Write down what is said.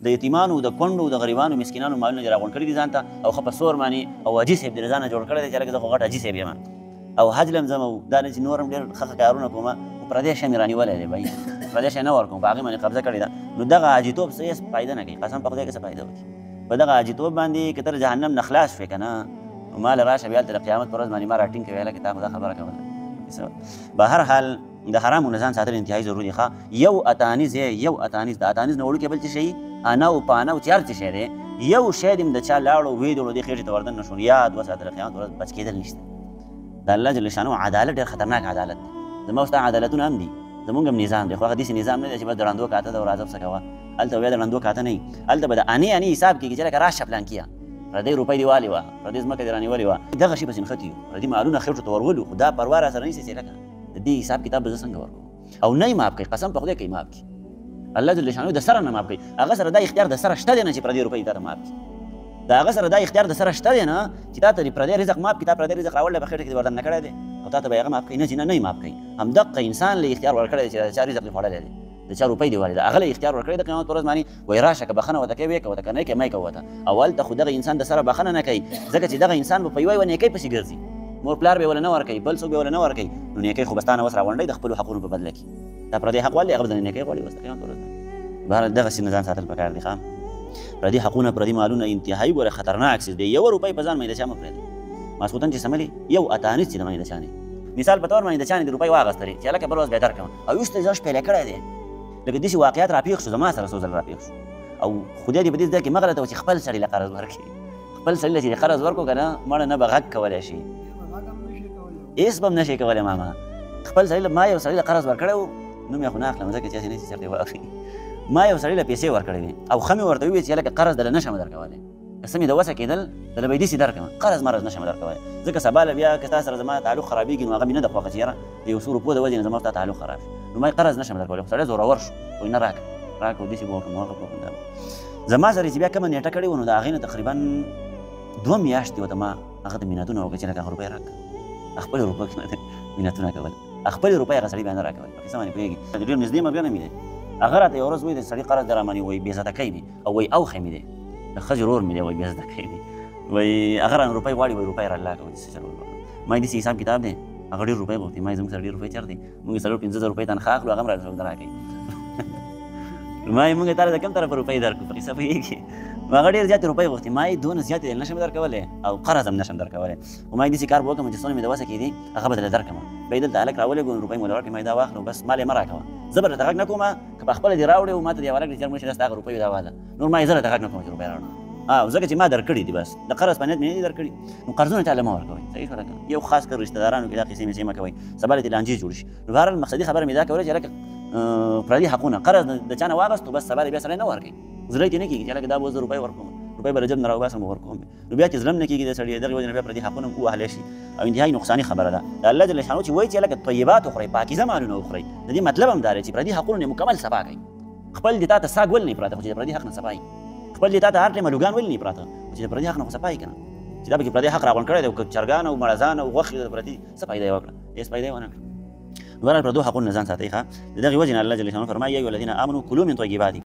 د یتیمانو د کونډو د غریبانو مسکینانو مالونه دې راغونډ کړي دي ځان ته او ښه په سور باندې او حاجي صاحب دې له ځانه جوړ کړی دی چې هلکه زه خو غټ حاجي صاحب یم او حج له هم ځم او دا نه چې نور هم ډېر ښه کارونه کوم خو پردی شی مې رانیولی دی بهي پردی شی نه ورکوم په هغې باندې قبضه کړې ده نو دغه حاجیتوب څه هېڅ فایده نه کوي قسم په خدای کې څه فایده وکړي په دغه حاجیتوب باندې که ته جهنم نه خلاص شوې که نه نو ما له راشه بیا هلته د قیامت په ورځ باندې ما راټینګ کوي هلکې تا خو دا خبره کوله به هر حال د حرامو نه ځان ساتل انتهایي ضروري دي ښه یو اتانیز یو اتانیز د اتانیز نه وړوکی بل څه شي انا او پانا او چې هر څه شی دی یو شی دې د چا لاړو ویې دوړو دې خېټې ته وردن نه شو یا 2 ساعته د قیامت ورځ بچ کېدل نشته د الله جل شانو عدالت ډېر خطرناک عدالت دی زما ستا عدالتونه هم دي زمونږ هم نظام دی خو هغه داسې نظام نه دی چې بس د ړندو کاته ده او راځه څه کوه هلته بیا د ړندو کاته نه وي هلته به د انې حساب کېږي چې لکه راشه پلانکیه پردی روپۍ دې والې وه پردی ځمکه دې رانیولې وه دغه شي پسې نښتي یو پردي مالونه خېټو ته ورولو خو دا پروا را سره نیسي چې لکه د دې حساب کتاب به زه څنګه ورکوم او نه یې ماف کوي قسم په خدای کوي ماف کړي الله جل شانو د سره نه ماف کوي هغه سره دا اختیار د سره شته دی نه چې پردی روپۍ تا ته ماف کړي د هغه سره دا اختیار د سره شته دی نه چې تا ته د پردی رزق ماف کړي تا پردی رزق راوړلی په خېټه کې دې وردن نه کړی دی او تا ته به یې هغه ماف کوي نه چې نه یې ماف کوي همدغه انسان له اختیار ورکړی دی چې د چا رزق دې خوړلی دی د چا روپۍ دې والې ده هغه له اختیار ورکړی د قیامت په ورځ باندې وایي راشه که بښنه ورته کوې ویې کوه که نه کوې مه یې کوه ته او هلته خو دغه انسان د سره بښنه نه کوي ځکه چې دغه انسان به په یوه نیکۍ پسې ګرځي مور پلار به یې وله نه ورکوي بل څوک به یې وله نه ورکوي نو نیکۍ خو به ستا نه اوس راغونډوي د خپلو حقونو په بدله کې دا پردی حق والي هغه به د نیکۍ غواړي اوس د قیامت په ورځ باندې بهرحال دغسې نه ځان ساتل پکار دي ښه پردي حقونه پردي مالونه انتهایي ګوره خطرناک څیز دی یوه روپۍ په ځان باندې د چا مه پرېږدئ ماسخوتن چې سملي یو اتانیز چې د باندې د چا نه مثال په طور باندې د چا نه د روپۍ واغېستلې چې هلکه بل ورځ به یې درکړم او یوسته یې ځان شپېلی کړی دی لکه داسې واقعیت راپېښ شو زما سره څو ځله راپېښ شو او خدای دې په دې زده کړي مه غلطه وه چې خپل سړي له قرض ورکړي خپل سړي له چې قرض ورکړو که نه مړه نه به غږ کولی شي هېڅ به هم نه شي کولی ماما خپل سړي له ما یو سړي له قرض ورکړی و نوم یې خو نه اخلم ځکه چې هسې نه چې چېرته یې واخلي ما یو سړي له پیسې ورکړې وې او ښه مې ورته وویل چې هلکه قرض دله نه شم درکولی که څه مې د وسه کېدل دله به یې داسې درکړم قرض مرض نه شم درکولی ځکه سبا له بیا که تا سره زما تعلق خرابېږي نو هغه مې نه ده خوښه چې یاره د یو څو روپو د وجې نه زما ستا تعلق خراب شي نو ما یې قرض نه شم درکولی خو سړی زورور شو وایي نه راکړه راکړه داسې به وکړم هغه به وکړم زما سره چې بیا کومه نیټه کړې وه نو د هغې نه تقریبا 2 میاشتې ورته ما هغه ته منتونه وکړه چې لکه هغه روپۍ راکړه خپلې روپۍ منتونه کول خپلې روپۍ هغه سړي بیا نه راکول په کیسه باندې پوهېږي ډېر نږدې ملګری مې دی هغه راته یوه ورځ وایي د سړي قرض دی رامنې وایي بېعزته کوي مې او وایي اوښی مې دی د ښځې ورور مې دی وایي بېعزته کوي مې وایي هغه رانه روپۍ غواړي وایي روپۍ راله کوي څه چل ما یې داسې حساب کتاب دی هغه ډېر روپۍ غوښتې ما یې زموږ سره ډېر روپۍ چېرته دی موږ یې 4-5 زره روپۍ تنخواه اخلو هغه هم راته نه راکوي ما یې موږ یې تا له کوم طرفه روپۍ درکړو په کیسه پوهېږي هغه ډېر زیاتې روپۍ غوښتې ما یې دونه زیاتې نه شم درکولی او قرض هم نه شم درکولی خو ما یې داسې کار به وکړم چې څونه مې د وسه کېدي هغه به درله درکړم بیا یې دلته هلک راولېږو نو روپۍ مو له ورکړې ما یې دا واخلو بس مال یې مه راکوه زه به درته غږ نه کوم که پخپله دې راوړې و ما ته دې هلک چې موږ چې دا ستا هغه روپۍ دا واله نور ما یې زه درته غږ نه کوم چې روپۍ راوړم ځکه چې ما درکړي دي بس د قرض په نیت مې نه دي درکړي نو قرضونه چا له مه ورکوئ صحیح شوه که یو خاص کر رشته دارانو کې دا قیسې مېسې مه کوئ سبا له دې لانجې جوړ شي نو بهرحال مقصدي خبره مې دا کوله چې هلکه پردي حقونه قرض د چا نه واغېستو بس سبا بیا سړی نه ورکوي زړه یې نه کېږي چې هلکه دا به اوس زه روپۍ ورکوم روپۍ به له جب نه راوباسم ورکوم نو بیا چې زړه نه کېږي د سړي دغې وجې نه بیا پردي حقونه هم ووهلی شي او انتهایي نقصاني خبره ده د الله جل شانو چې وایي چې هلکه طیبات وخورئ پاکیزه مالونه وخورئ د دې مطلب هم دا دی چې پردي حقونه یې مکمل صفا کوي خپل دې تا ته ساګ ولې نه پراته خو چې د پردي حق نه صفا وي خپل دې تا ته هر ټایمه لوګان ولې نه پراته چې د پردي حق نه خو صفا وي که نه چې دا پکې پردي حق راغونډ کړی دی او که چرګان او مړزان او غوښې د پردي څه فایده یې وکړه هېڅ فایده یې ونه کړه بهرحال پردو حقونه نه ځان ساتئ ښه د دغې وجې نه الله جل شانو فرمایي یا ایها الذین آمنوا کلوا من طیبات